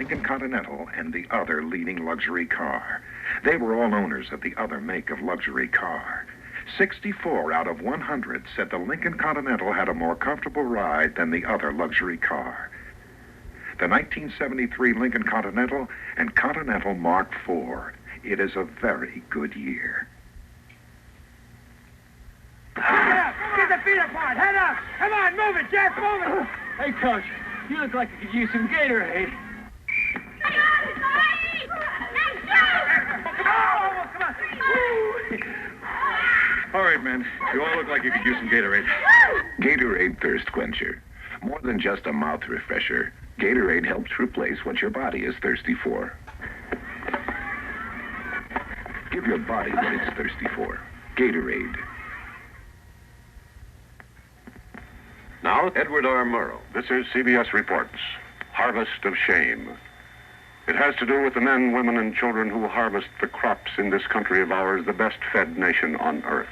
Lincoln Continental and the other leading luxury car. They were all owners of the other make of luxury car. 64 out of 100 said the Lincoln Continental had a more comfortable ride than the other luxury car. The 1973 Lincoln Continental and Continental Mark IV. It is a very good year. Head up! Get the feet apart! Head up! Come on, move it, Jeff, move it! Hey, Coach, you look like you could use some Gatorade. Come on! All right, men. You all look like you could use some Gatorade. Gatorade Thirst Quencher. More than just a mouth refresher, Gatorade helps replace what your body is thirsty for. Give your body what it's thirsty for. Gatorade. Now, Edward R. Morrow. This is CBS Reports. Harvest of Shame. It has to do with the men, women, and children who harvest the crops in this country of ours, the best-fed nation on earth.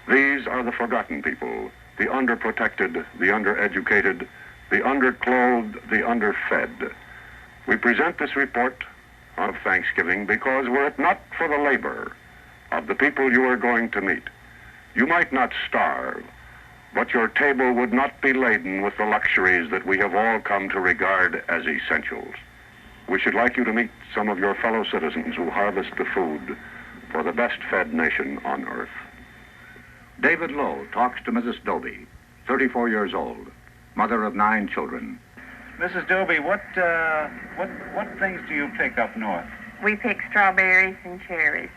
These are the forgotten people, the underprotected, the undereducated, the underclothed, the underfed. We present this report on Thanksgiving because were it not for the labor of the people you are going to meet, you might not starve, but your table would not be laden with the luxuries that we have all come to regard as essentials. We should like you to meet some of your fellow citizens who harvest the food for the best-fed nation on earth. David Lowe talks to Mrs. Doby, 34 years old, mother of 9 children. Mrs. Doby, what things do you pick up north? We pick strawberries and cherries.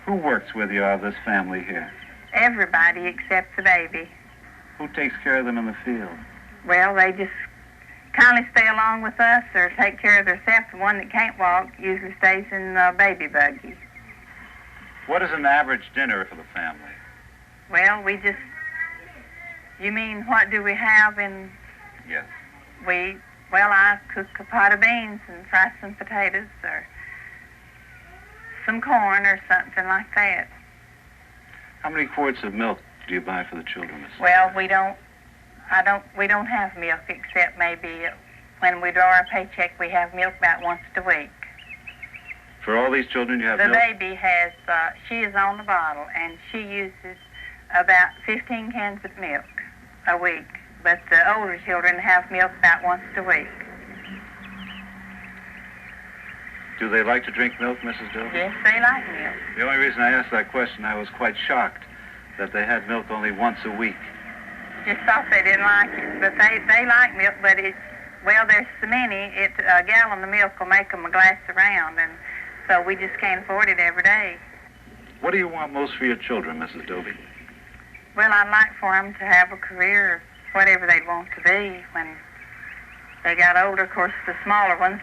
Who works with you out of this family here? Everybody except the baby. Who takes care of them in the field? Well, they just kindly stay along with us or take care of themselves. The one that can't walk usually stays in the baby buggy. What is an average dinner for the family? Well, you mean what do we have in... Yes. I cook a pot of beans and fry some potatoes or some corn or something like that. How many quarts of milk do you buy for the children, Mrs. Well, we don't have milk except maybe when we draw our paycheck, we have milk about once a week. For all these children, you have the milk? The baby has, she is on the bottle, and she uses about 15 cans of milk a week. But the older children have milk about once a week. Do they like to drink milk, Mrs. Doby? Yes, they like milk. The only reason I asked that question, I was quite shocked that they had milk only once a week. Just thought they didn't like it, but they like milk, but there's so many, a gallon of milk will make them a glass around, and so we just can't afford it every day. What do you want most for your children, Mrs. Doby? Well, I'd like for them to have a career, whatever they'd want to be. When they got older, of course, the smaller ones,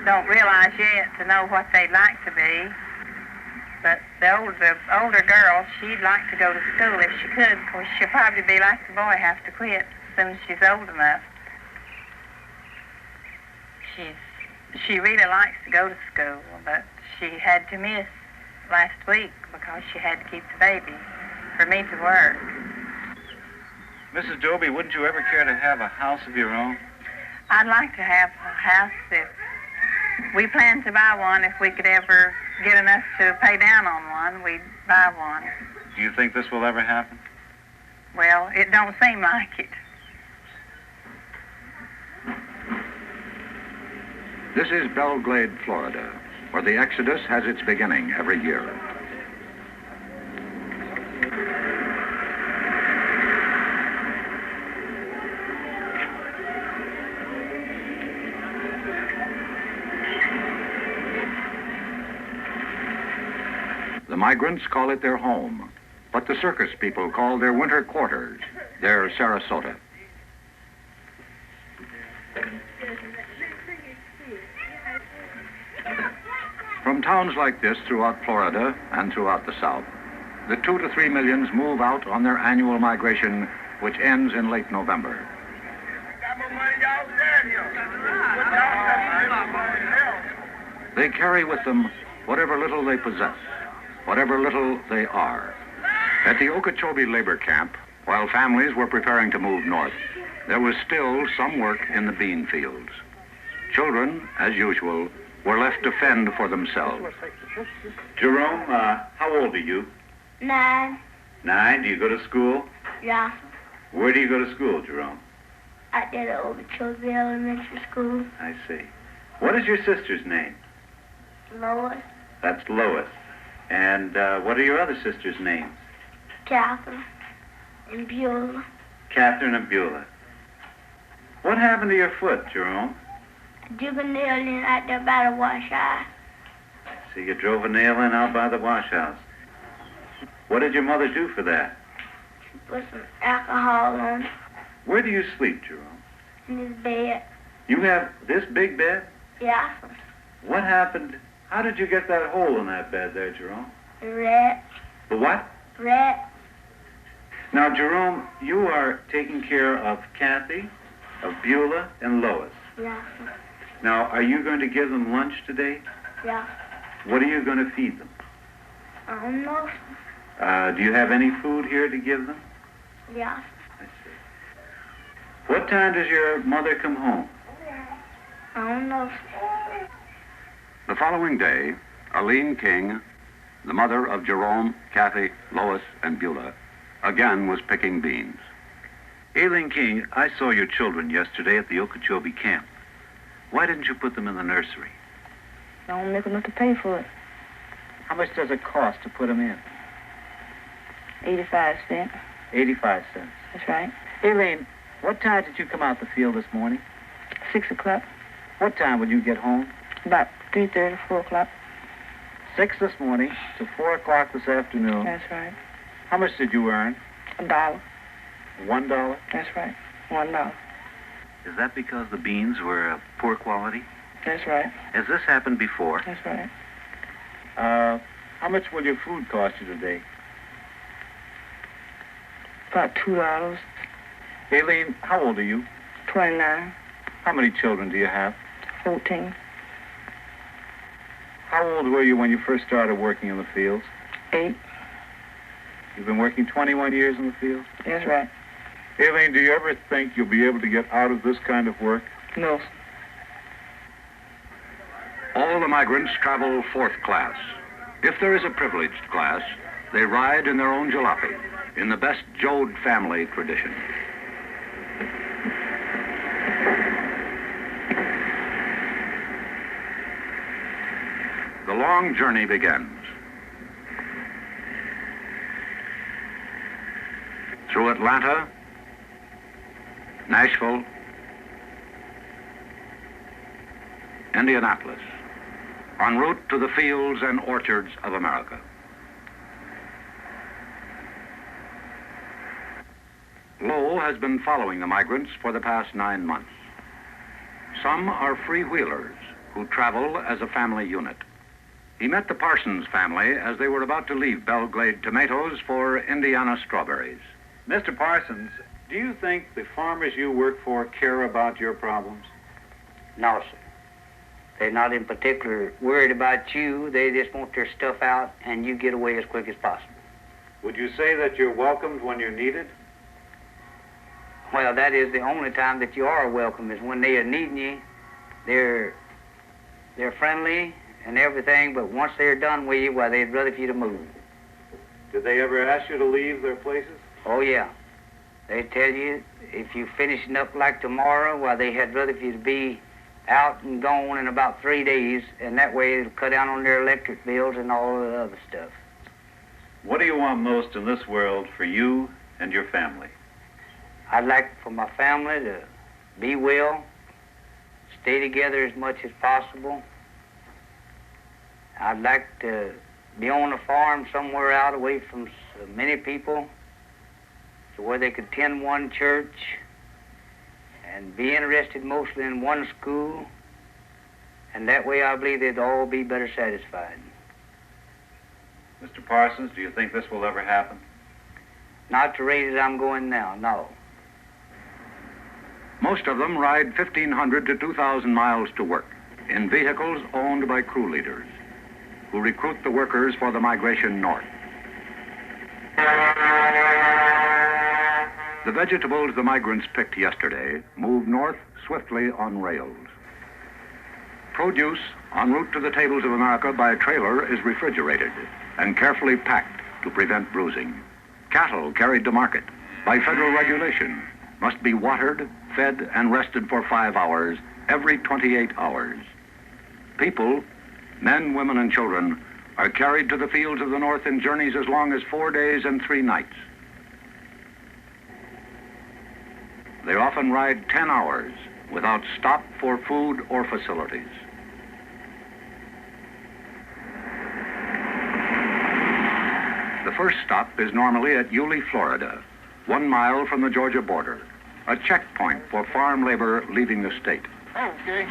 don't realize yet to know what they'd like to be. But the older girl, she'd like to go to school if she could. Of course, she'll probably be like the boy, have to quit as soon as she's old enough. She really likes to go to school, but she had to miss last week because she had to keep the baby for me to work. Mrs. Doby, wouldn't you ever care to have a house of your own? I'd like to have a house if we plan to buy one. If we could ever get enough to pay down on one, we'd buy one. Do you think this will ever happen? Well, it don't seem like it. This is Belglade, Florida, where the Exodus has its beginning every year. The migrants call it their home, but the circus people call their winter quarters their Sarasota. From towns like this throughout Florida and throughout the South, the 2 to 3 millions move out on their annual migration, which ends in late November. They carry with them whatever little they possess, whatever little they are. At the Okeechobee labor camp, while families were preparing to move north, there was still some work in the bean fields. Children, as usual, were left to fend for themselves. Jerome, how old are you? 9. 9. Do you go to school? Yeah. Where do you go to school, Jerome? I did it over Children Elementary School. I see. What is your sister's name? Lois, That's Lois. And what are your other sisters' names? Catherine, and Beulah. Catherine and Beulah. What happened to your foot, Jerome? Drove a nail in out there by the wash house. So you drove a nail in out by the wash house. What did your mother do for that? She put some alcohol on it Where do you sleep, Jerome? in his bed. You have this big bed? Yeah. What happened? How did you get that hole in that bed there, Jerome? Rat, The what? rat. Now, Jerome, you are taking care of Kathy, of Beulah, and Lois. Yeah. Now, are you going to give them lunch today? Yeah. What are you going to feed them? I don't know. Do you have any food here to give them? Yeah. I see. What time does your mother come home? I don't know. The following day, Aline King, the mother of Jerome, Kathy, Lois, and Beulah, again was picking beans. Aileen King, I saw your children yesterday at the Okeechobee camp. Why didn't you put them in the nursery? Don't make enough to pay for it. How much does it cost to put them in? 85 cents. 85 cents. That's right. Aileen, what time did you come out the field this morning? 6 o'clock. What time would you get home? About 3:30, 4 o'clock. 6 this morning to 4 o'clock this afternoon. That's right. How much did you earn? $1. $1? That's right. $1. Is that because the beans were of poor quality? That's right. Has this happened before? That's right. How much will your food cost you today? About $2. Aileen, how old are you? 29. How many children do you have? 14. How old were you when you first started working in the fields? 8. You've been working 21 years in the field? That's right. Aileen, do you ever think you'll be able to get out of this kind of work? No. All the migrants travel fourth class. If there is a privileged class, they ride in their own jalopy, in the best Jode family tradition. The long journey begins. Through Atlanta, Nashville, Indianapolis, en route to the fields and orchards of America. Lowe has been following the migrants for the past 9 months. Some are freewheelers who travel as a family unit. He met the Parsons family as they were about to leave Belglade tomatoes for Indiana strawberries. Mr. Parsons, do you think the farmers you work for care about your problems? No, sir. They're not in particular worried about you. They just want their stuff out and you get away as quick as possible. Would you say that you're welcomed when you're needed? Well, that is the only time that you are welcome is when they are needing you. They're friendly and everything, but once they're done with you, well, they'd rather for you to move. Did they ever ask you to leave their places? Oh, yeah. They tell you if you're finishing up like tomorrow, well, they had rather for you to be out and gone in about 3 days, and that way it'll cut down on their electric bills and all of the other stuff. What do you want most in this world for you and your family? I'd like for my family to be well, stay together as much as possible. I'd like to be on a farm somewhere out away from so many people, to where they could attend one church and be interested mostly in one school, and that way I believe they'd all be better satisfied. Mr. Parsons, do you think this will ever happen? Not at the rate that I'm going now, no. Most of them ride 1,500 to 2,000 miles to work in vehicles owned by crew leaders who recruit the workers for the migration north. The vegetables the migrants picked yesterday move north swiftly on rails. Produce en route to the tables of America by trailer is refrigerated and carefully packed to prevent bruising. Cattle carried to market by federal regulation must be watered, fed, and rested for 5 hours every 28 hours. People, men, women, and children, are carried to the fields of the North in journeys as long as 4 days and 3 nights. They often ride 10 hours without stop for food or facilities. The first stop is normally at Yulee, Florida, 1 mile from the Georgia border, a checkpoint for farm labor leaving the state. Okay.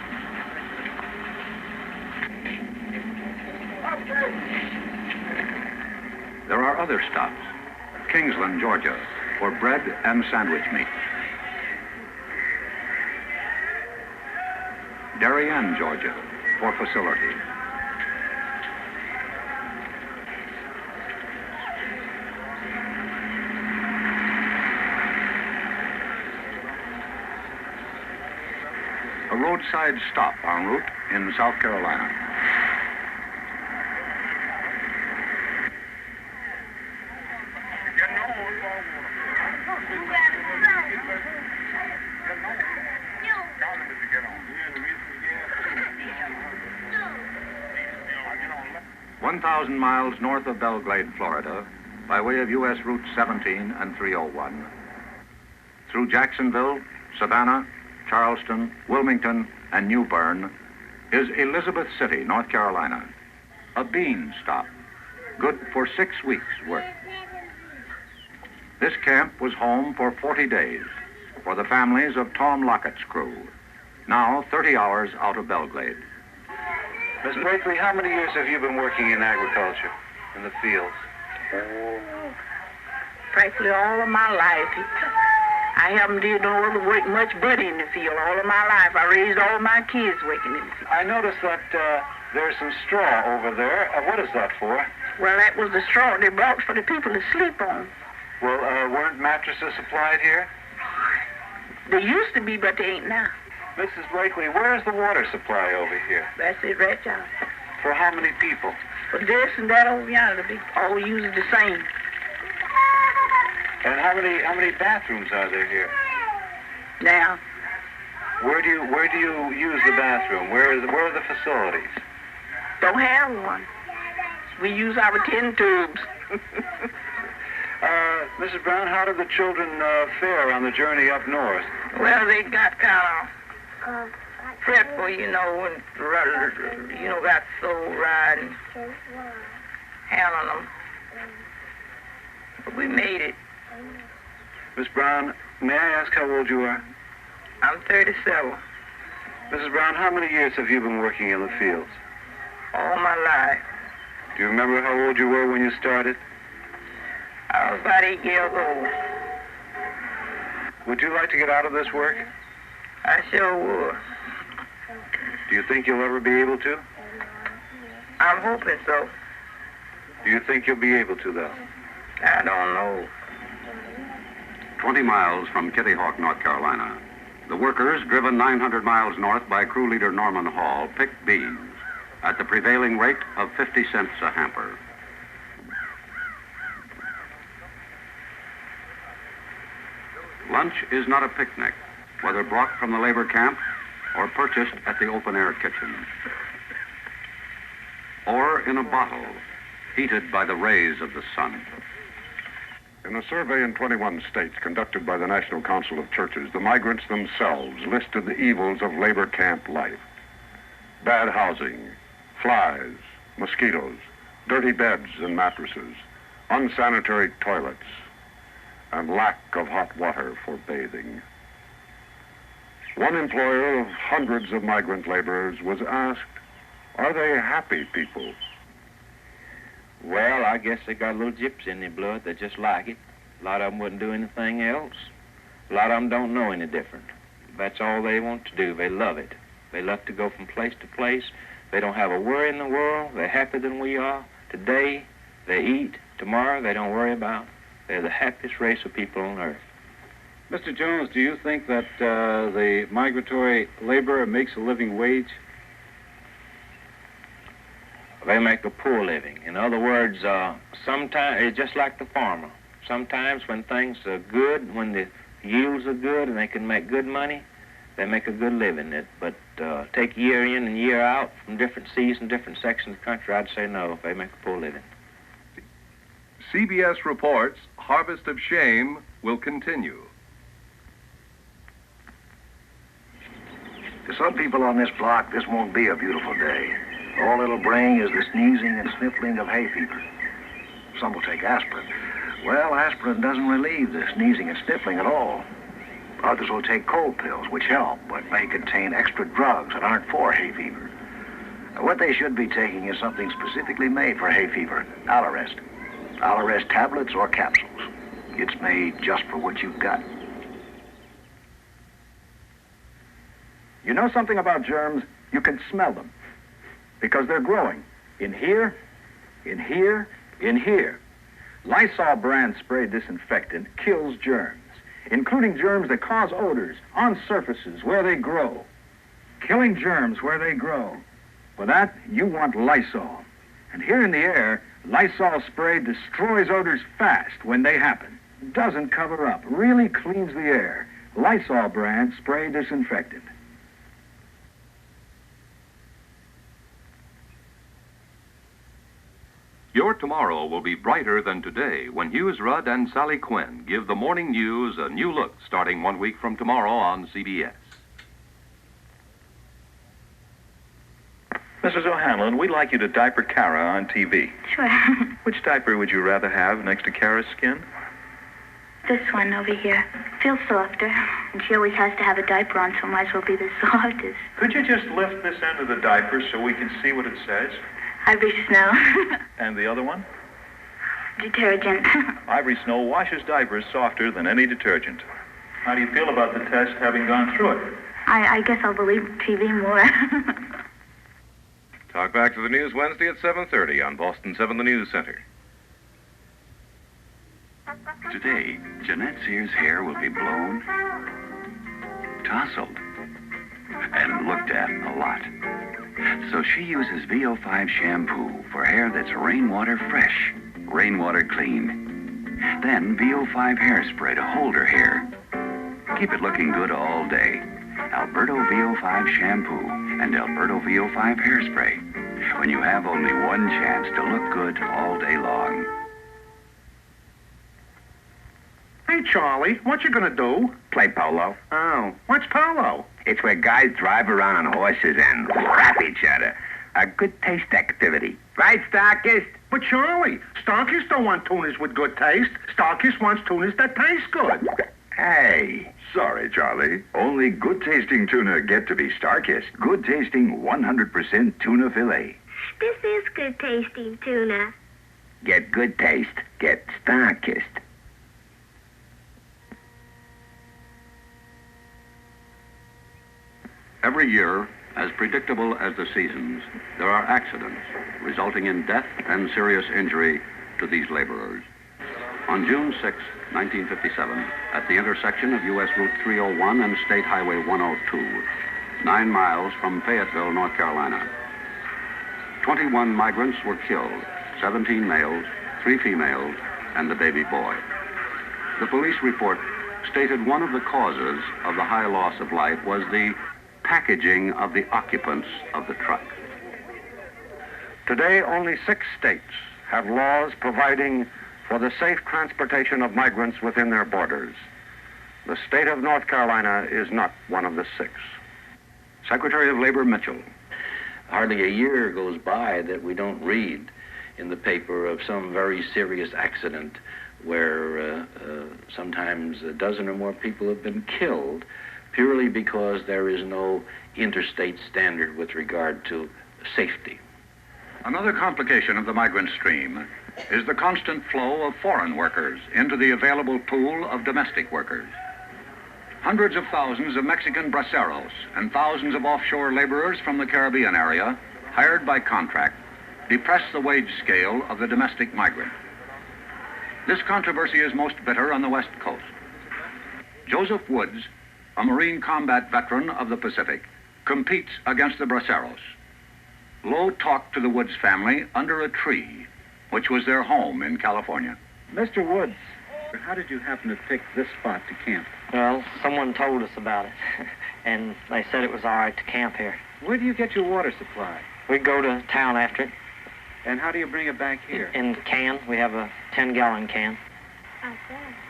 There are other stops. Kingsland, Georgia, for bread and sandwich meat. Darien, Georgia, for facility. A roadside stop en route in South Carolina. One 1,000 miles north of Belgrade, Florida, by way of U.S. Route 17 and 301. Through Jacksonville, Savannah, Charleston, Wilmington, and New Bern is Elizabeth City, North Carolina, a bean stop, good for 6 weeks' work. This camp was home for 40 days for the families of Tom Lockett's crew, now 30 hours out of Belgrade. Miss Blakely, how many years have you been working in agriculture, in the fields? Practically all of my life. I haven't did no other work much but in the field all of my life. I raised all my kids working in the field. I noticed that there's some straw over there. What is that for? Well, that was the straw they brought for the people to sleep on. Well, weren't mattresses supplied here? They used to be, but they ain't now. Mrs. Blakely, where is the water supply over here? That's it right now. For how many people? For this and that over yonder, they all use the same. And how many bathrooms are there here? Now. Where do you use the bathroom? Where are the facilities? Don't have one. We use our tin tubes. Mrs. Brown, how did the children fare on the journey up north? Well, they got kind of fretful, and got so riding, handling them. But we made it. Miss Brown, may I ask how old you are? I'm 37. Mrs. Brown, how many years have you been working in the fields? All my life. Do you remember how old you were when you started? I was about 8 years old. Would you like to get out of this work? I sure would. Do you think you'll ever be able to? I'm hoping so. Do you think you'll be able to, though? I don't know. 20 miles from Kitty Hawk, North Carolina, the workers, driven 900 miles north by crew leader Norman Hall, picked beans at the prevailing rate of 50 cents a hamper. Lunch is not a picnic, whether brought from the labor camp or purchased at the open-air kitchen, or in a bottle heated by the rays of the sun. In a survey in 21 states conducted by the National Council of Churches, the migrants themselves listed the evils of labor camp life. Bad housing, flies, mosquitoes, dirty beds and mattresses, unsanitary toilets, and lack of hot water for bathing. One employer of hundreds of migrant laborers was asked, are they happy people? Well, I guess they got a little gypsy in their blood. They just like it. A lot of them wouldn't do anything else. A lot of them don't know any different. That's all they want to do. They love it. They love to go from place to place. They don't have a worry in the world. They're happier than we are. Today, they eat. Tomorrow, they don't worry about. They're the happiest race of people on earth. Mr. Jones, do you think that the migratory laborer makes a living wage? they make a poor living. In other words, sometimes it's just like the farmer. Sometimes when things are good, when the yields are good and they can make good money, they make a good living. But take year in and year out from different seasons, different sections of the country, I'd say no, they make a poor living. CBS reports Harvest of Shame will continue. To some people on this block, this won't be a beautiful day. All it'll bring is the sneezing and sniffling of hay fever. Some will take aspirin. Well, aspirin doesn't relieve the sneezing and sniffling at all. Others will take cold pills, which help, but may contain extra drugs that aren't for hay fever. What they should be taking is something specifically made for hay fever, Allerest. Allerest tablets or capsules. It's made just for what you've got. You know something about germs? You can smell them. Because they're growing. In here, in here, in here. Lysol brand spray disinfectant kills germs, including germs that cause odors on surfaces where they grow. Killing germs where they grow. For that, you want Lysol. And here in the air, Lysol spray destroys odors fast when they happen. Doesn't cover up, really cleans the air. Lysol brand spray disinfectant. Your tomorrow will be brighter than today when Hughes Rudd and Sally Quinn give the morning news a new look starting 1 week from tomorrow on CBS. Mrs. O'Hanlon, we'd like you to diaper Kara on TV. Sure. Which diaper would you rather have next to Kara's skin? This one over here. Feels softer. And she always has to have a diaper on, so might as well be the softest. Could you just lift this end of the diaper so we can see what it says? Ivory Snow. And the other one? Detergent. Ivory Snow washes diapers softer than any detergent. How do you feel about the test having gone through it? I guess I'll believe TV more. Talk back to the news Wednesday at 7:30 on Boston 7 The News Center. Today, Jeanette Sears' hair will be blown, tousled, and looked at a lot. So she uses VO5 shampoo for hair that's rainwater fresh, rainwater clean. Then VO5 hairspray to hold her hair. Keep it looking good all day. Alberto VO5 shampoo and Alberto VO5 hairspray. When you have only one chance to look good all day long. Hey, Charlie, what you gonna do? Play polo. Oh, what's polo? It's where guys drive around on horses and rap each other. A good taste activity. Right, Starkist? But Charlie, Starkist don't want tuners with good taste. Starkist wants tuners that taste good. Hey, sorry, Charlie. Only good-tasting tuna get to be Starkist. Good-tasting 100% tuna fillet. This is good-tasting tuna. Get good taste. Get Starkist. Every year, as predictable as the seasons, there are accidents resulting in death and serious injury to these laborers. On June 6, 1957, at the intersection of U.S. Route 301 and State Highway 102, 9 miles from Fayetteville, North Carolina, 21 migrants were killed, 17 males, 3 females, and a baby boy. The police report stated one of the causes of the high loss of life was the packaging of the occupants of the truck. Today, only 6 states have laws providing for the safe transportation of migrants within their borders. The state of North Carolina is not one of the 6. Secretary of Labor Mitchell. Hardly a year goes by that we don't read in the paper of some very serious accident where sometimes a dozen or more people have been killed purely because there is no interstate standard with regard to safety. Another complication of the migrant stream is the constant flow of foreign workers into the available pool of domestic workers. Hundreds of thousands of Mexican braceros and thousands of offshore laborers from the Caribbean area, hired by contract, depress the wage scale of the domestic migrant. This controversy is most bitter on the West Coast. Joseph Woods, a Marine combat veteran of the Pacific, competes against the braceros. Lowe talked to the Woods family under a tree, which was their home in California. Mr. Woods, how did you happen to pick this spot to camp? Well, someone told us about it, and they said it was all right to camp here. Where do you get your water supply? We go to town after it. And how do you bring it back here? In can. We have a 10-gallon can.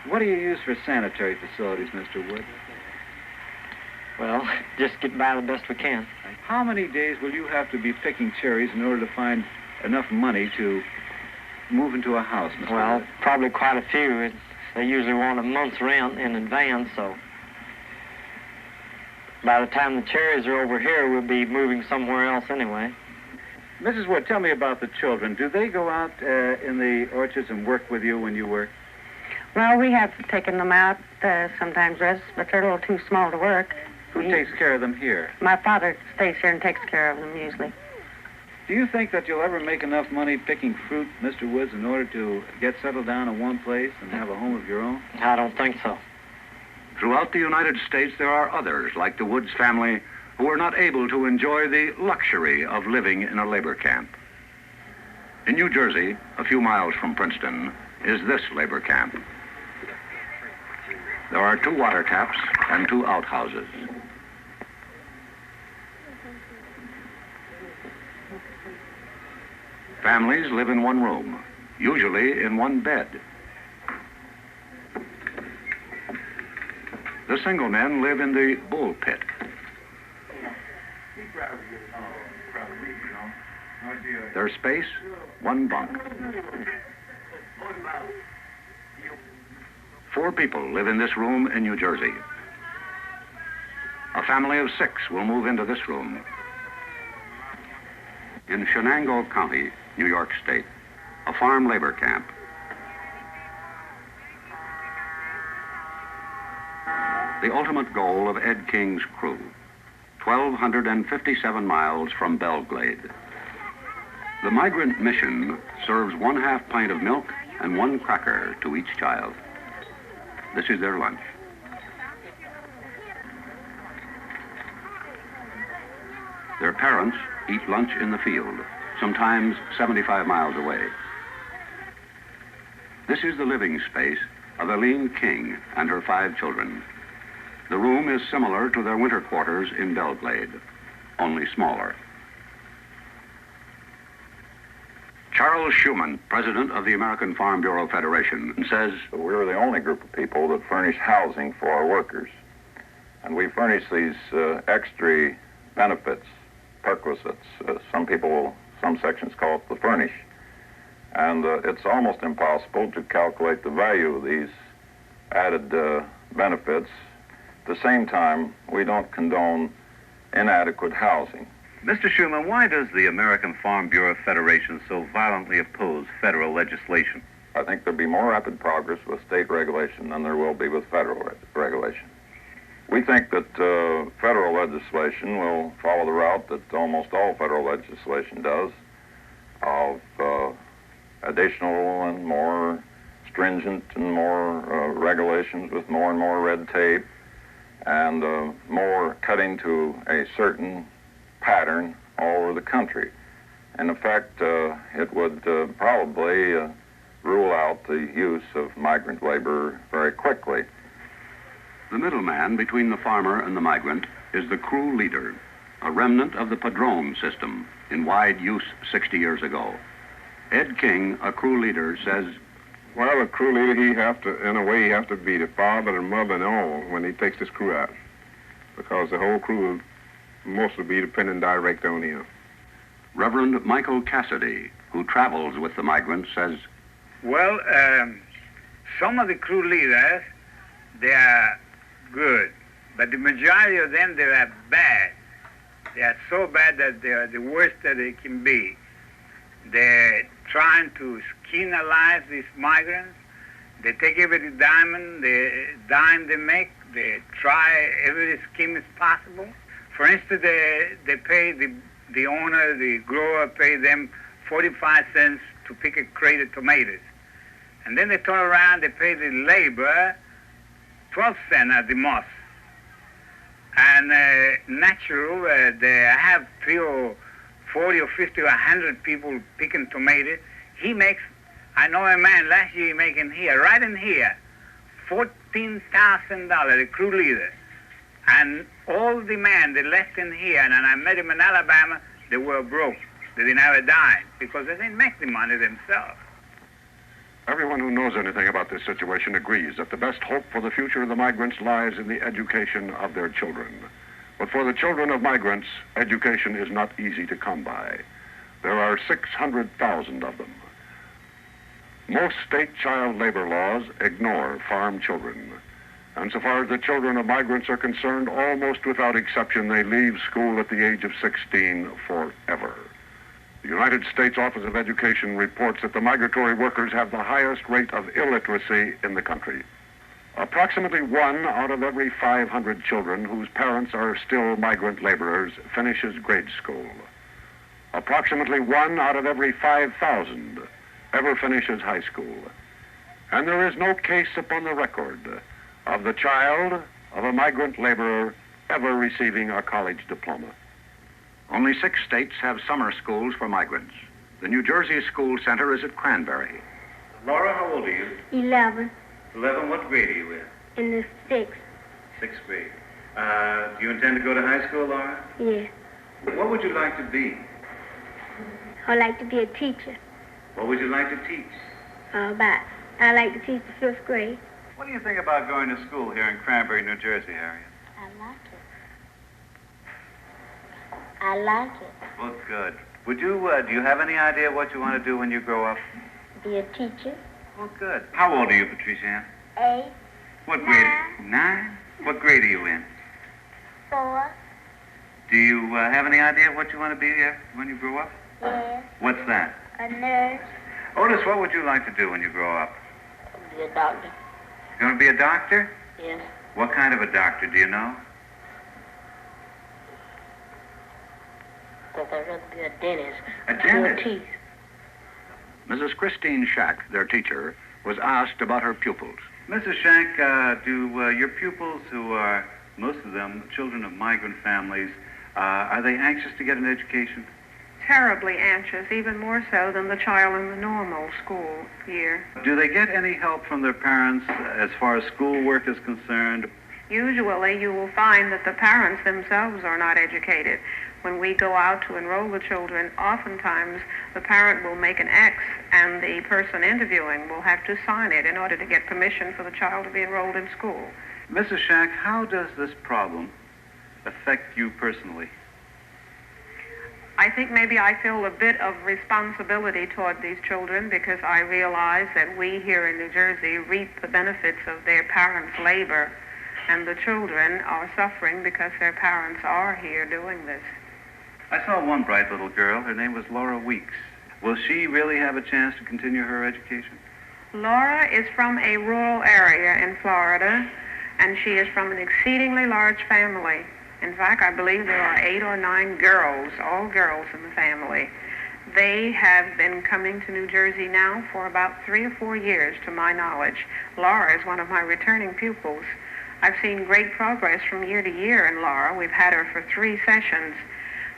What do you use for sanitary facilities, Mr. Woods? Well, just get by the best we can. How many days will you have to be picking cherries in order to find enough money to move into a house, Mr. Well, Woods? probably quite a few. They usually want a month's rent in advance, so by the time the cherries are over here, we'll be moving somewhere else anyway. Mrs. Wood, tell me about the children. Do they go out in the orchards and work with you when you work? Well, we have taken them out sometimes, but they're a little too small to work. Who takes care of them here? My father stays here and takes care of them usually. Do you think that you'll ever make enough money picking fruit, Mr. Woods, in order to get settled down in one place and have a home of your own? I don't think so. Throughout the United States, there are others, like the Woods family, who are not able to enjoy the luxury of living in a labor camp. In New Jersey, a few miles from Princeton, is this labor camp. There are 2 water taps and 2 outhouses. Families live in one room, usually in one bed. The single men live in the bull pit. Their space, 1 bunk. 4 people live in this room in New Jersey. A family of 6 will move into this room. In Shenango County, New York State, a farm labor camp. The ultimate goal of Ed King's crew, 1,257 miles from Belglade. The migrant mission serves 1/2 pint of milk and 1 cracker to each child. This is their lunch. Their parents eat lunch in the field, sometimes 75 miles away. This is the living space of Eileen King and her 5 children. The room is similar to their winter quarters in Belglade, only smaller. Charles Schumann, president of the American Farm Bureau Federation, says, We're the only group of people that furnish housing for our workers. And we furnish these extra benefits, perquisites. Some sections call it the furnish. And it's almost impossible to calculate the value of these added benefits. At the same time, we don't condone inadequate housing. Mr. Schumann, why does the American Farm Bureau Federation so violently oppose federal legislation? I think there'll be more rapid progress with state regulation than there will be with federal regulation. We think that federal legislation will follow the route that almost all federal legislation does, of additional and more stringent and more regulations with more and more red tape, and more cutting to a certain pattern all over the country. And in fact, it would probably rule out the use of migrant labor very quickly. the middleman between the farmer and the migrant is the crew leader, a remnant of the padrone system in wide use 60 years ago. Ed King, a crew leader, says, well, a crew leader, he have to be the father and mother and all when he takes this crew out, because the whole crew will mostly be dependent direct on him. Reverend Michael Cassidy, who travels with the migrants, says, well, some of the crew leaders, they are good, but the majority of them, they are bad. They are so bad that they are the worst that they can be. They're trying to skin alive these migrants. They take every dime they make. They try every scheme is possible. For instance, they pay the owner, the grower, pay them 45 cents to pick a crate of tomatoes. And then they turn around, they pay the labor 12 cents at the most. And natural, they have 3 or 40 or 50 or 100 people picking tomatoes. He makes, I know a man last year making here, right in here, $14,000, the crew leader. And all the men they left in here, and I met him in Alabama, they were broke. They didn't have a dime because they didn't make the money themselves. Everyone who knows anything about this situation agrees that the best hope for the future of the migrants lies in the education of their children. But for the children of migrants, education is not easy to come by. There are 600,000 of them. Most state child labor laws ignore farm children. And so far as the children of migrants are concerned, almost without exception, they leave school at the age of 16 forever. The United States Office of Education reports that the migratory workers have the highest rate of illiteracy in the country. Approximately 1 out of every 500 children whose parents are still migrant laborers finishes grade school. Approximately 1 out of every 5,000 ever finishes high school. And there is no case upon the record of the child of a migrant laborer ever receiving a college diploma. Only 6 states have summer schools for migrants. The New Jersey School Center is at Cranberry. Laura, how old are you? 11. 11. What grade are you in? In the 6th. 6th grade. Do you intend to go to high school, Laura? Yeah. What would you like to be? I'd like to be a teacher. What would you like to teach? I like to teach the 5th grade. What do you think about going to school here in Cranberry, New Jersey, Harriet? I like it. Well, good. Would you, do you have any idea what you want to do when you grow up? Be a teacher. Well, good. How old are you, Patricia Ann? 8. What grade? 9. What grade are you in? 4. Do you have any idea what you want to be when you grow up? Yes. What's that? A nurse. Otis, what would you like to do when you grow up? Be a doctor. You want to be a doctor? Yes. What kind of a doctor, do you know? Because I'd rather be a dentist. A dentist? Teeth. Mrs. Christine Shack, their teacher, was asked about her pupils. Mrs. Shack, do your pupils, who are, most of them, children of migrant families, are they anxious to get an education? Terribly anxious, even more so than the child in the normal school year. Do they get any help from their parents as far as schoolwork is concerned? Usually you will find that the parents themselves are not educated. When we go out to enroll the children, oftentimes the parent will make an X and the person interviewing will have to sign it in order to get permission for the child to be enrolled in school. Mrs. Shack, how does this problem affect you personally? I think maybe I feel a bit of responsibility toward these children because I realize that we here in New Jersey reap the benefits of their parents' labor, and the children are suffering because their parents are here doing this. I saw one bright little girl. Her name was Laura Weeks. Will she really have a chance to continue her education? Laura is from a rural area in Florida, and she is from an exceedingly large family. In fact, I believe there are 8 or 9 girls, all girls in the family. They have been coming to New Jersey now for about 3 or 4 years, to my knowledge. Laura is one of my returning pupils. I've seen great progress from year to year in Laura. We've had her for 3 sessions.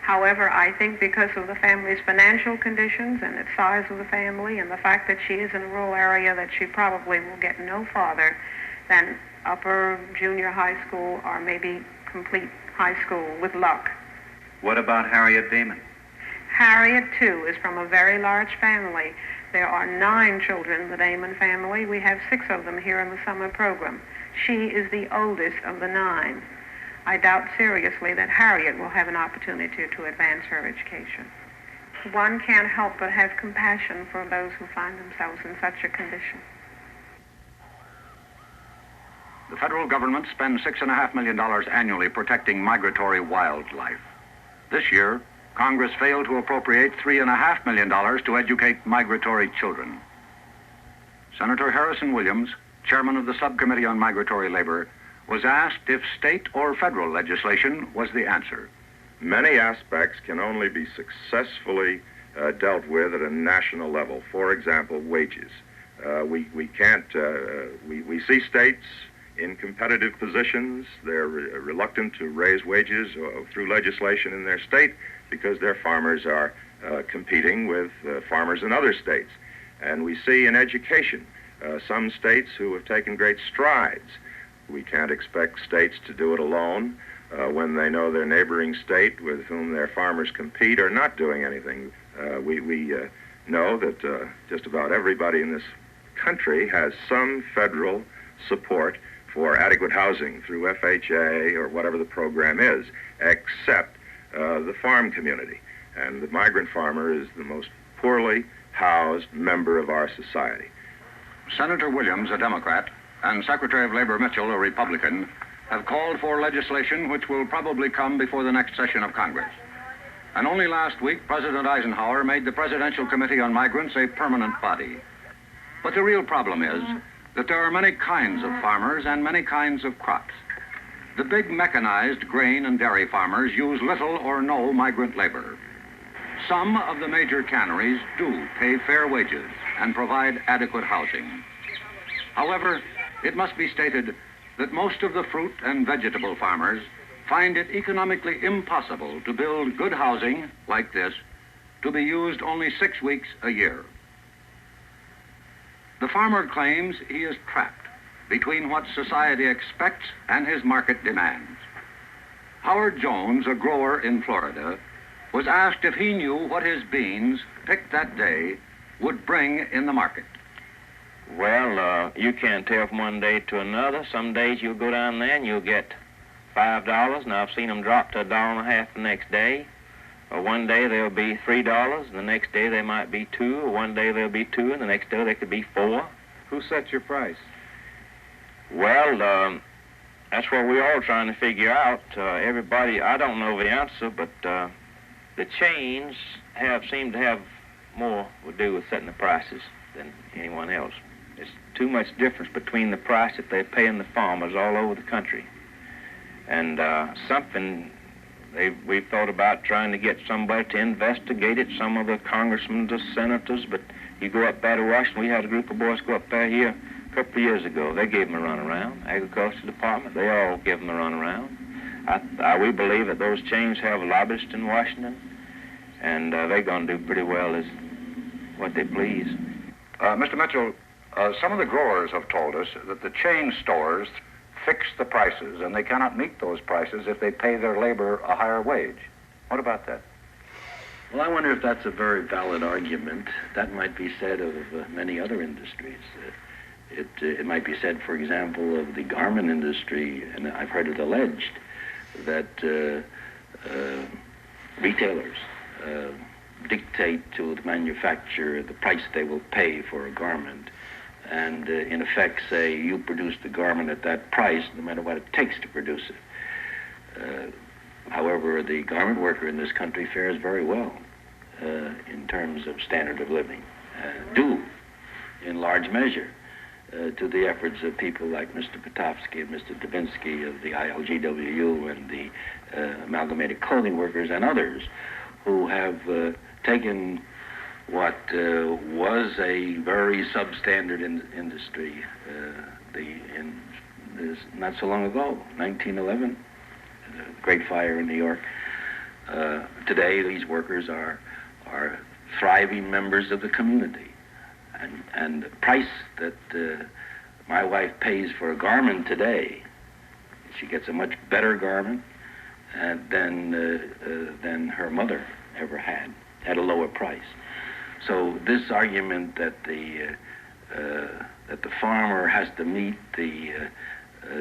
However, I think because of the family's financial conditions and the size of the family and the fact that she is in a rural area, that she probably will get no farther than upper junior high school or maybe complete high school with luck. What about Harriet Damon? Harriet, too, is from a very large family. There are 9 children in the Damon family. We have 6 of them here in the summer program. She is the oldest of the 9. I doubt seriously that Harriet will have an opportunity to advance her education. One can't help but have compassion for those who find themselves in such a condition. The federal government spends $6.5 million annually protecting migratory wildlife. This year, Congress failed to appropriate $3.5 million to educate migratory children. Senator Harrison Williams, chairman of the Subcommittee on Migratory Labor, was asked if state or federal legislation was the answer. Many aspects can only be successfully dealt with at a national level. For example, wages. We see states in competitive positions. They're reluctant to raise wages through legislation in their state because their farmers are competing with farmers in other states. And we see in education some states who have taken great strides. We can't expect states to do it alone when they know their neighboring state with whom their farmers compete are not doing anything. We know that just about everybody in this country has some federal support for adequate housing through FHA or whatever the program is, except the farm community. And the migrant farmer is the most poorly housed member of our society. Senator Williams, a Democrat, and Secretary of Labor Mitchell, a Republican, have called for legislation which will probably come before the next session of Congress. And only last week, President Eisenhower made the Presidential Committee on Migrants a permanent body. But the real problem is that there are many kinds of farmers and many kinds of crops. The big mechanized grain and dairy farmers use little or no migrant labor. Some of the major canneries do pay fair wages and provide adequate housing. However, it must be stated that most of the fruit and vegetable farmers find it economically impossible to build good housing like this to be used only 6 weeks a year. The farmer claims he is trapped between what society expects and his market demands. Howard Jones, a grower in Florida, was asked if he knew what his beans, picked that day, would bring in the market. Well, you can't tell from one day to another. Some days you'll go down there and you'll get $5. Now, I've seen them drop to $1.50 the next day. Or one day they'll be $3, and the next day they might be $2, or one day they'll be $2, and the next day they could be $4. Who sets your price? Well, that's what we're all trying to figure out. Everybody, I don't know the answer, but the chains seem to have more to do with setting the prices than anyone else. There's too much difference between the price that they're paying the farmers all over the country. And something we've thought about trying to get somebody to investigate it, some of the congressmen, the senators, but you go up there to Washington, we had a group of boys go up there here a couple of years ago. They gave them a runaround. Agriculture Department, they all give them a runaround. We believe that those chains have lobbyists in Washington, and they're going to do pretty well as what they please. Mr. Mitchell, some of the growers have told us that the chain stores fix the prices, and they cannot meet those prices if they pay their labor a higher wage. What about that? Well, I wonder if that's a very valid argument. That might be said of many other industries. It might be said, for example, of the garment industry, and I've heard it alleged that retailers dictate to the manufacturer the price they will pay for a garment, and in effect say, you produce the garment at that price no matter what it takes to produce it. However, the garment worker in this country fares very well in terms of standard of living, due in large measure to the efforts of people like Mr. Potofsky and Mr. Dubinsky of the ILGWU and the Amalgamated Clothing Workers and others who have taken what was a very substandard industry not so long ago, 1911, the Great Fire in New York. Today, these workers are thriving members of the community. And the price that my wife pays for a garment today, she gets a much better garment than her mother ever had at a lower price. So this argument that the farmer has to meet the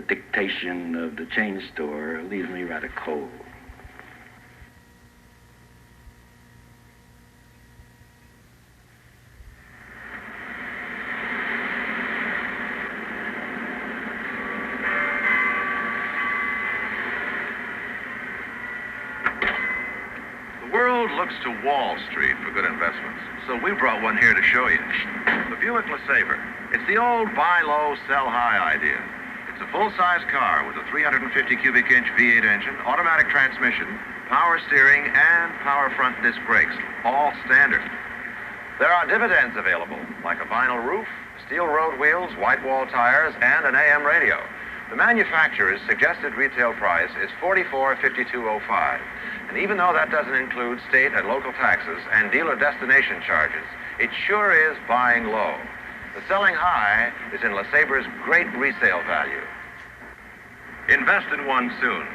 dictation of the chain store leaves me rather cold. Looks to Wall Street for good investments, so we brought one here to show you. The Buick LeSabre. It's the old buy low, sell high idea. It's a full-size car with a 350 cubic inch V8 engine, automatic transmission, power steering, and power front disc brakes, all standard. There are dividends available, like a vinyl roof, steel road wheels, white wall tires, and an AM radio. The manufacturer's suggested retail price is $44.5205. And even though that doesn't include state and local taxes and dealer destination charges, it sure is buying low. The selling high is in LeSaber's great resale value. Invest in one soon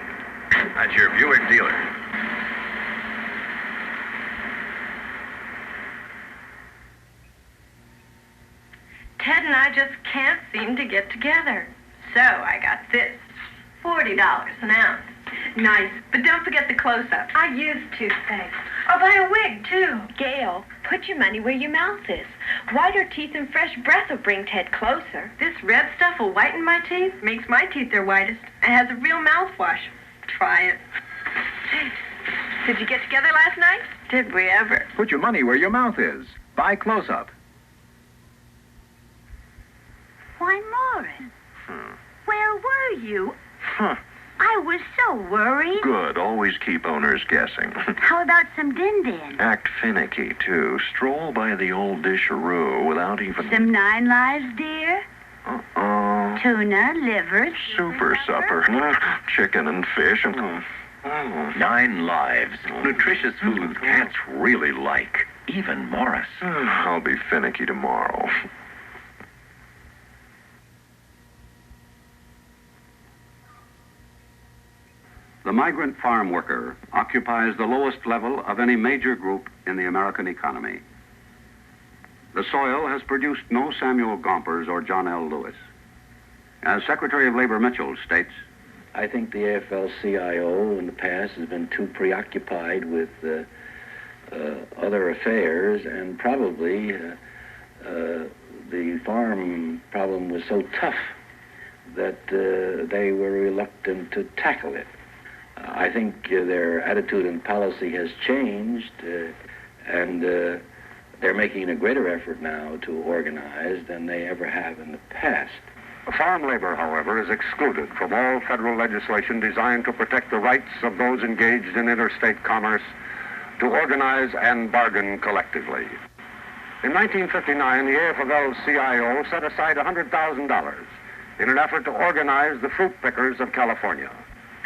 at your Buick dealer. Ted and I just can't seem to get together. So I got this, $40 an ounce. Nice, but don't forget the close-up. I use toothpaste. I'll buy a wig, too. Gail, put your money where your mouth is. Whiter teeth and fresh breath will bring Ted closer. This red stuff will whiten my teeth, makes my teeth their whitest, and has a real mouthwash. Try it. Did you get together last night? Did we ever? Put your money where your mouth is. Buy close-up. Why, Morris, where were you? I was so worried. Good. Always keep owners guessing. How about some din-din? Act finicky, too. Stroll by the old disheroo without even... Some 9 lives, dear? Uh-oh. Tuna, liver, Super supper. Chicken and fish. 9 lives. Nutritious food cats really like. Even Morris. I'll be finicky tomorrow. The migrant farm worker occupies the lowest level of any major group in the American economy. The soil has produced no Samuel Gompers or John L. Lewis. As Secretary of Labor Mitchell states, I think the AFL-CIO in the past has been too preoccupied with other affairs, and probably the farm problem was so tough that they were reluctant to tackle it. I think their attitude and policy has changed, and they're making a greater effort now to organize than they ever have in the past. Farm labor, however, is excluded from all federal legislation designed to protect the rights of those engaged in interstate commerce to organize and bargain collectively. In 1959, the AFL-CIO set aside $100,000 in an effort to organize the fruit pickers of California.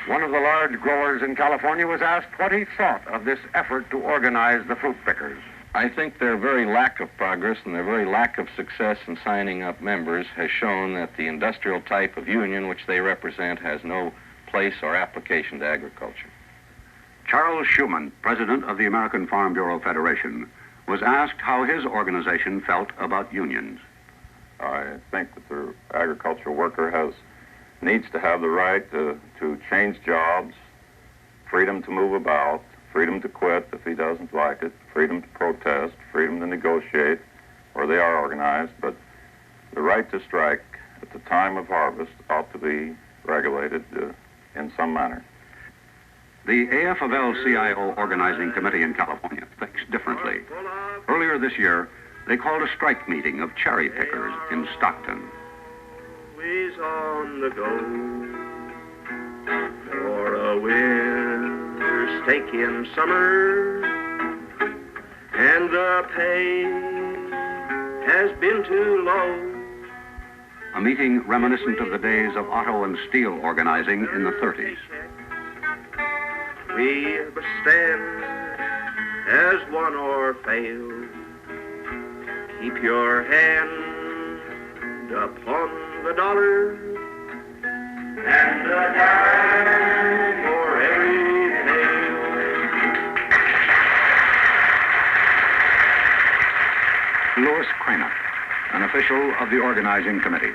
One of the large growers in California was asked what he thought of this effort to organize the fruit pickers. I think their very lack of progress and their very lack of success in signing up members has shown that the industrial type of union which they represent has no place or application to agriculture. Charles Schumann, president of the American Farm Bureau Federation, was asked how his organization felt about unions. I think that the agricultural worker needs to have the right to change jobs, freedom to move about, freedom to quit if he doesn't like it, freedom to protest, freedom to negotiate where they are organized, but the right to strike at the time of harvest ought to be regulated in some manner. The AFL-CIO Organizing Committee in California thinks differently. Earlier this year, they called a strike meeting of cherry pickers in Stockton. Always on the go for a winter steak in summer, and the pay has been too low. A meeting reminiscent of the days of auto and steel organizing in the 30s. We must stand as one or fail. Keep your hand upon the dollar and a dime for every nail. Louis Cranach, an official of the organizing committee.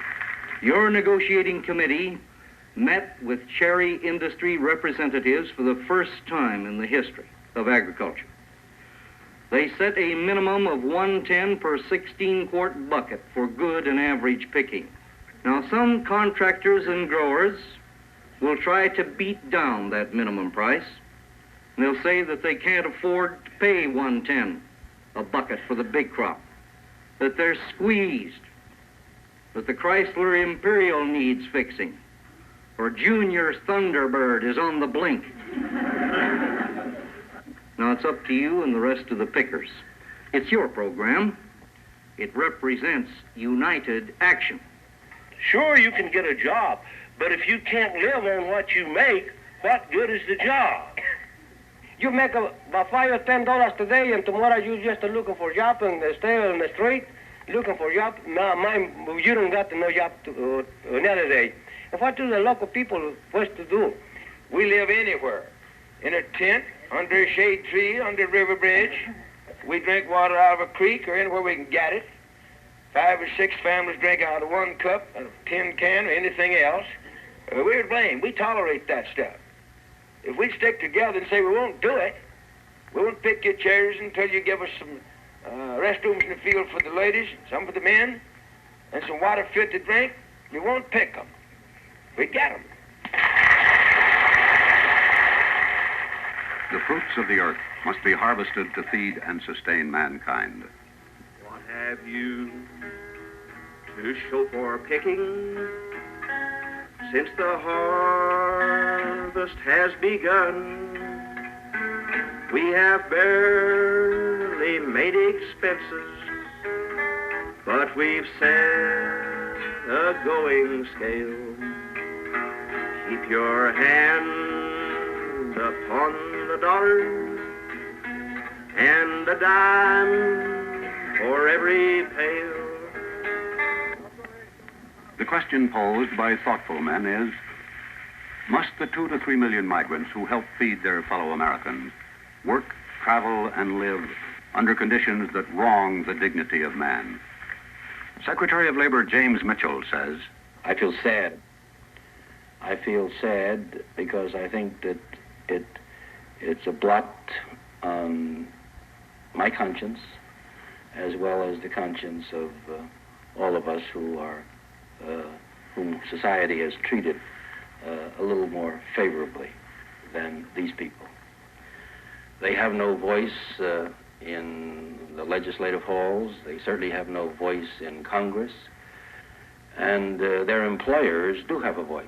Your negotiating committee met with cherry industry representatives for the first time in the history of agriculture. They set a minimum of 110 per 16-quart bucket for good and average picking. Now, some contractors and growers will try to beat down that minimum price. They'll say that they can't afford to pay 110 a bucket for the big crop, that they're squeezed, that the Chrysler Imperial needs fixing, or Junior's Thunderbird is on the blink. Now, it's up to you and the rest of the pickers. It's your program. It represents united action. Sure, you can get a job, But if you can't live on what you make, what good is the job? You make about $5 or $10 today, and tomorrow you just looking for job and stay on the street looking for job. Now, you don't got no job another day. And what do the local people supposed to do? We live anywhere, in a tent, under a shade tree, under a river bridge. We drink water out of a creek or anywhere we can get it. 5 or 6 families drink out of 1 cup, a tin can, or anything else. We're to blame. We tolerate that stuff. If we stick together and say we won't do it, we won't pick your chairs until you give us some restrooms in the field for the ladies, some for the men, and some water fit to drink, we won't pick them. We get them. The fruits of the earth must be harvested to feed and sustain mankind. What have you to show for picking since the harvest has begun? We have barely made expenses, but we've set a going scale. Keep your hand upon the dollar and a dime for every pail. The question posed by thoughtful men is, must the 2 to 3 million migrants who help feed their fellow Americans work, travel, and live under conditions that wrong the dignity of man? Secretary of Labor James Mitchell says, I feel sad. I feel sad because I think that it's a blot on my conscience as well as the conscience of all of us who are whom society has treated a little more favorably than these people. They have no voice in the legislative halls. They certainly have no voice in Congress. And their employers do have a voice.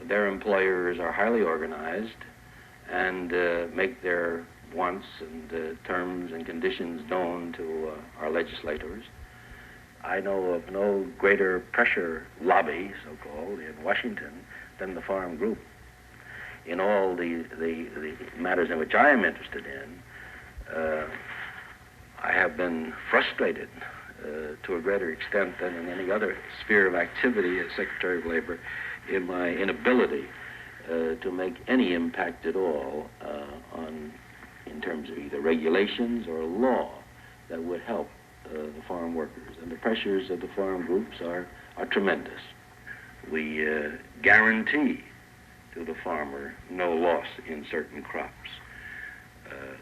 Their employers are highly organized and make their wants and terms and conditions known to our legislators. I know of no greater pressure lobby, so-called, in Washington than the farm group. In all the matters in which I am interested in, I have been frustrated to a greater extent than in any other sphere of activity as Secretary of Labor in my inability to make any impact at all in terms of either regulations or law that would help the farm workers. And the pressures of the farm groups are tremendous. We guarantee to the farmer no loss in certain crops.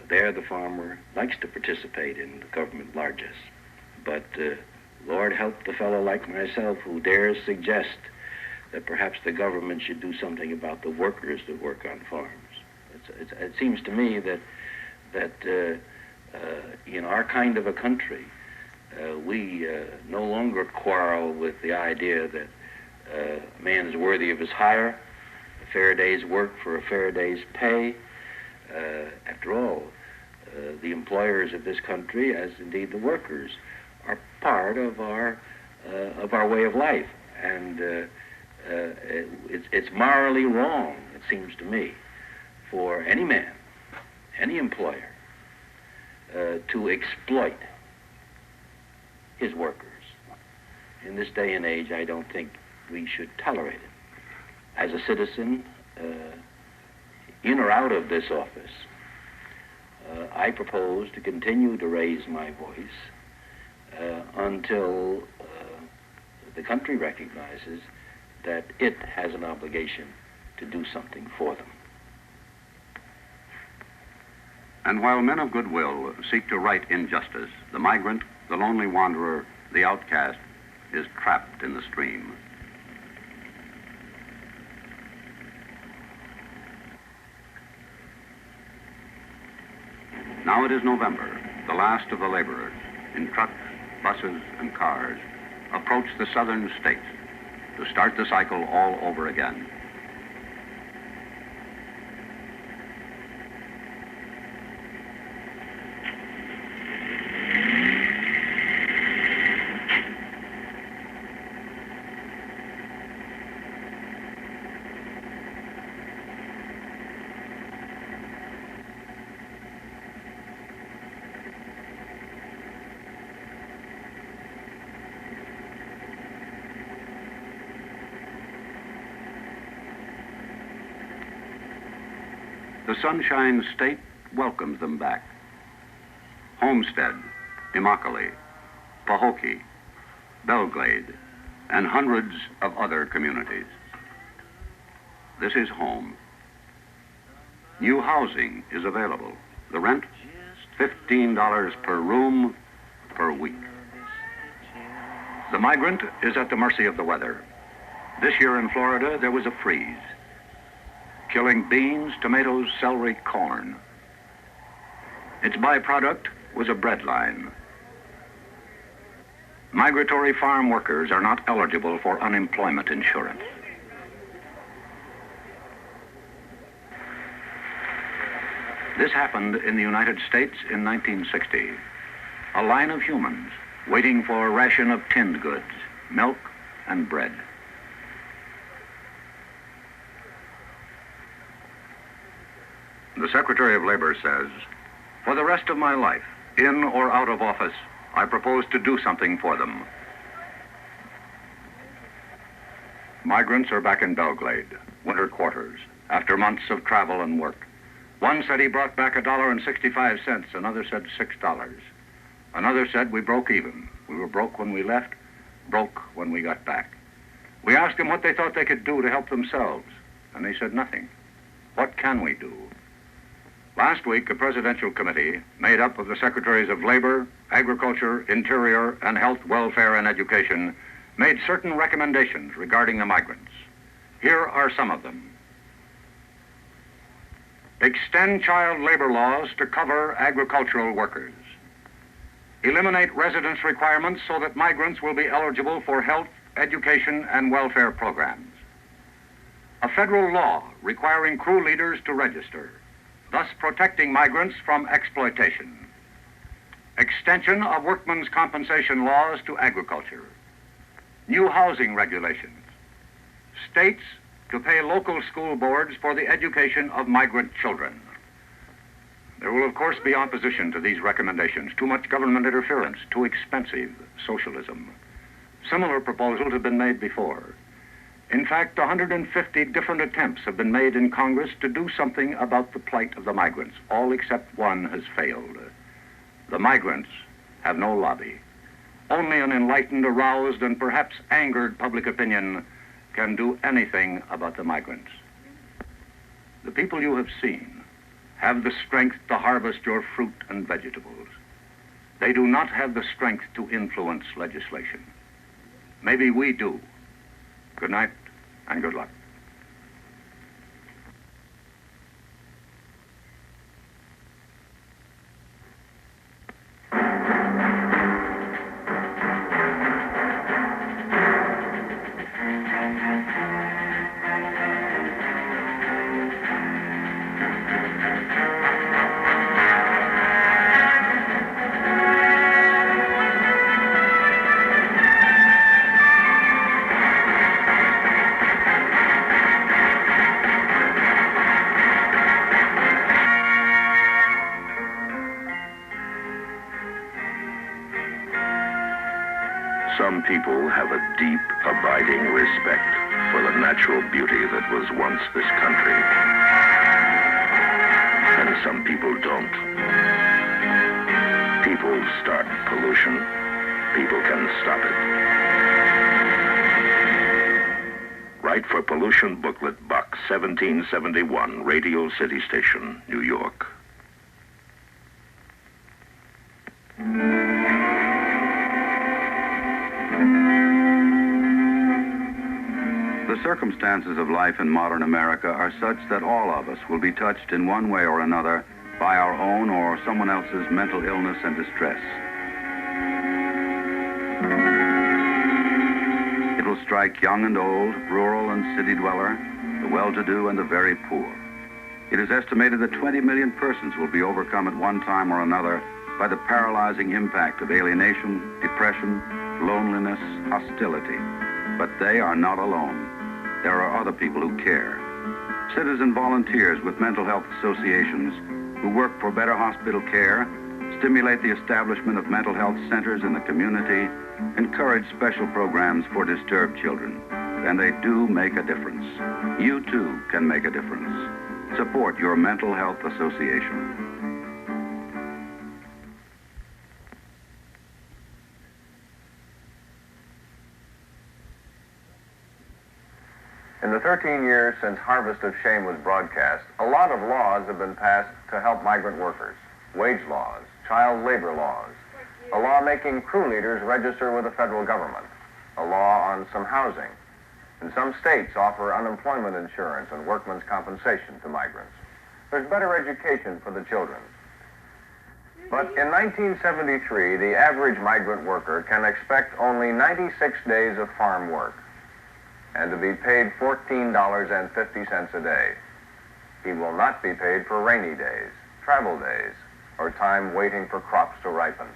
There the farmer likes to participate in the government largesse. But Lord help the fellow like myself who dares suggest that perhaps the government should do something about the workers that work on farms. It seems to me that in our kind of a country, we no longer quarrel with the idea that a man is worthy of his hire, a fair day's work for a fair day's pay. After all, the employers of this country, as indeed the workers, are part of our way of life, and it's morally wrong, it seems to me, for any man, any employer, to exploit his workers. In this day and age, I don't think we should tolerate it. As a citizen, in or out of this office, I propose to continue to raise my voice until the country recognizes that it has an obligation to do something for them. And while men of goodwill seek to right injustice, the migrant, the lonely wanderer, the outcast, is trapped in the stream. Now it is November. The last of the laborers, in trucks, buses, and cars, approach the southern states to start the cycle all over again. the Sunshine State welcomes them back. Homestead, Immokalee, Pahokee, Belglade, and hundreds of other communities. This is home. New housing is available. The rent, $15 per room per week. The migrant is at the mercy of the weather. This year in Florida, there was a freeze, killing beans, tomatoes, celery, corn. Its byproduct was a bread line. Migratory farm workers are not eligible for unemployment insurance. This happened in the United States in 1960. A line of humans waiting for a ration of tinned goods, milk and bread. The Secretary of Labor says, "For the rest of my life, in or out of office, I propose to do something for them." Migrants are back in Belglade, winter quarters, after months of travel and work. One said he brought back $1.65, another said $6. Another said we broke even. We were broke when we left, broke when we got back. We asked them what they thought they could do to help themselves, and they said nothing. What can we do? Last week, a presidential committee made up of the Secretaries of Labor, Agriculture, Interior, and Health, Welfare, and Education made certain recommendations regarding the migrants. Here are some of them. Extend child labor laws to cover agricultural workers. Eliminate residence requirements so that migrants will be eligible for health, education, and welfare programs. A federal law requiring crew leaders to register, thus protecting migrants from exploitation. Extension of workmen's compensation laws to agriculture. New housing regulations. States to pay local school boards for the education of migrant children. There will, of course, be opposition to these recommendations. Too much government interference, too expensive, socialism. Similar proposals have been made before. In fact, 150 different attempts have been made in Congress to do something about the plight of the migrants. All except one has failed. The migrants have no lobby. Only an enlightened, aroused, and perhaps angered public opinion can do anything about the migrants. The people you have seen have the strength to harvest your fruit and vegetables. They do not have the strength to influence legislation. Maybe we do. Good night and good luck. Some people have a deep, abiding respect for the natural beauty that was once this country. And some people don't. People start pollution. People can stop it. Write for Pollution Booklet, Box 1771, Radio City Station, New York. The circumstances of life in modern America are such that all of us will be touched in one way or another by our own or someone else's mental illness and distress. It will strike young and old, rural and city dweller, the well-to-do and the very poor. It is estimated that 20 million persons will be overcome at one time or another by the paralyzing impact of alienation, depression, loneliness, hostility. But they are not alone. There are other people who care. Citizen volunteers with mental health associations who work for better hospital care, stimulate the establishment of mental health centers in the community, encourage special programs for disturbed children. And they do make a difference. You too can make a difference. Support your mental health association. In the 13 years since Harvest of Shame was broadcast, a lot of laws have been passed to help migrant workers. Wage laws, child labor laws, a law making crew leaders register with the federal government, a law on some housing, and some states offer unemployment insurance and workmen's compensation to migrants. There's better education for the children. But in 1973, the average migrant worker can expect only 96 days of farm work and to be paid $14.50 a day. He will not be paid for rainy days, travel days, or time waiting for crops to ripen.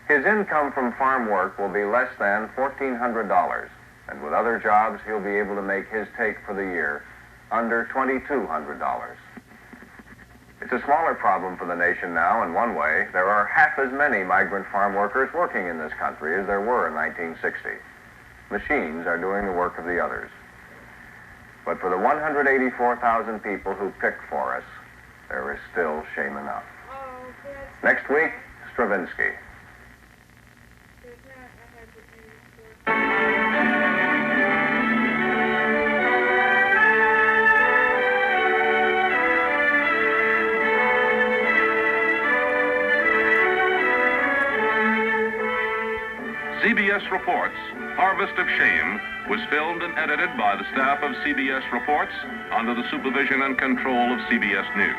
His income from farm work will be less than $1,400, and with other jobs, he'll be able to make his take for the year under $2,200. It's a smaller problem for the nation now in one way. There are half as many migrant farm workers working in this country as there were in 1960. Machines are doing the work of the others. But for the 184,000 people who picked for us, there is still shame enough. Next week, Stravinsky. CBS Reports, Harvest of Shame, was filmed and edited by the staff of CBS Reports under the supervision and control of CBS News.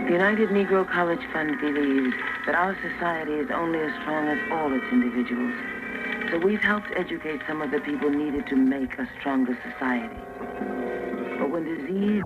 The United Negro College Fund believes that our society is only as strong as all its individuals. So we've helped educate some of the people needed to make a stronger society. But when disease